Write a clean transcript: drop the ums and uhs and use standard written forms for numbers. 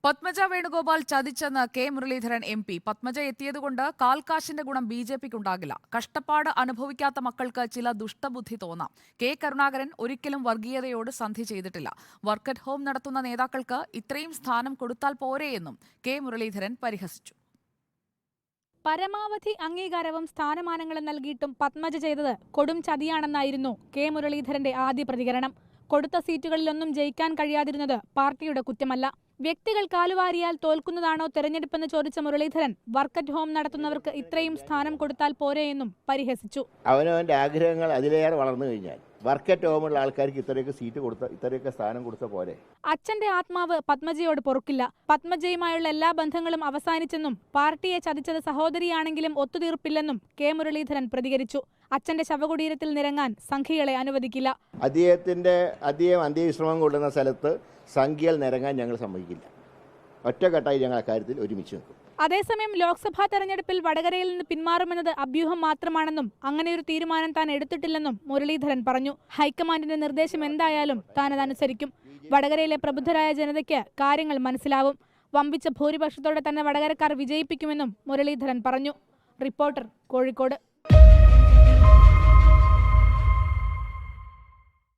പത്മജ വേണുഗോപാൽ ചതിച്ചെന്ന് K Muraleedharan MP. Padmaja എത്തിയതുകൊണ്ട് കാൽക്കാശിന്റെ ഗുണം BJPക്കുണ്ടാകില്ല. കഷ്ടപ്പാട് അനുഭവിക്കാത്ത മക്കൾക്ക് ചില ദുഷ്ടബുദ്ധി തോന്നാം. കെ കരുണാകരൻ ഒരിക്കലും വർഗീയതയോട് സന്ധി ചെയ്തിട്ടില്ല. വർക്ക് അറ്റ് ഹോം നടത്തുന്ന നേതാക്കൾക്ക് ഇത്രയും സ്ഥാനം കൊടുത്താൽ പോരെയെന്നും കെ മുരളീധരൻ പരിഹസിച്ചു. പരമാവധി അംഗീകാരവും സ്ഥാനമാനങ്ങളും നൽകിയിട്ടും പത്മജ ചെയ്തത് കൊടും ചതിയാണെന്നായിരുന്നു കെ മുരളീധരന്റെ ആദ്യ പ്രതികരണം. കൊടുത്ത സീറ്റുകളിലൊന്നും ജയിക്കാൻ കഴിയാതിരുന്നത് പാർട്ടിയുടെ കുറ്റമല്ല. വ്യക്തികൾ കാലുവാരിയാൽ തോൽക്കുന്നതാണോ തെരഞ്ഞെടുപ്പെന്ന് ചോദിച്ച മുരളീധരൻ വർക്ക് അറ്റ് ഹോം നടത്തുന്നവർക്ക് ഇത്രയും സ്ഥാനം കൊടുത്താൽ പോരെയെന്നും പരിഹസിച്ചു. അവനവന്റെ ആഗ്രഹങ്ങൾ അതിലേറെ വളർന്നു കഴിഞ്ഞാൽ വർക്ക് അറ്റ് ഹോമുള്ള ആൾക്കാർക്ക് ഇത്രയൊക്കെ സീറ്റ് കൊടുത്ത ഇത്രയൊക്കെ സ്ഥാനം കൊടുത്ത പോലെ. അച്ഛന്റെ ആത്മാവ് പത്മജയോട് പൊറുക്കില്ല. പത്മജയുമായുള്ള എല്ലാ ബന്ധങ്ങളും അവസാനിച്ചെന്നും പാർട്ടിയെ ചതിച്ചത് സഹോദരിയാണെങ്കിലും ഒത്തുതീർപ്പില്ലെന്നും കെ മുരളീധരൻ പ്രതികരിച്ചു. അച്ഛന്റെ ശവകുടീരത്തിൽ നിരങ്ങാൻ സംഖ്യകളെ അനുവദിക്കില്ല. അദ്ദേഹം അന്ത്യവിശ്രമം കൊള്ളുന്ന സ്ഥലത്ത് സംഖ്യകൾ നിരങ്ങാൻ ഞങ്ങൾ സമ്മതിക്കില്ല. ഒറ്റക്കെട്ടായി ഞങ്ങൾ അക്കാര്യത്തിൽ ഒരുമിച്ച് നിൽക്കും. അതേസമയം ലോക്സഭാ തെരഞ്ഞെടുപ്പിൽ വടകരയിൽ നിന്ന് പിന്മാറുമെന്നത് അഭ്യൂഹം മാത്രമാണെന്നും അങ്ങനെയൊരു തീരുമാനം താൻ എടുത്തിട്ടില്ലെന്നും മുരളീധരൻ പറഞ്ഞു. ഹൈക്കമാൻഡിന്റെ നിർദ്ദേശം എന്തായാലും താൻ അതനുസരിക്കും. വടകരയിലെ പ്രബുദ്ധരായ ജനതയ്ക്ക് കാര്യങ്ങൾ മനസ്സിലാവും. വമ്പിച്ച ഭൂരിപക്ഷത്തോടെ തന്നെ വടകരക്കാർ വിജയിപ്പിക്കുമെന്നും മുരളീധരൻ പറഞ്ഞു. റിപ്പോർട്ടർ, കോഴിക്കോട്.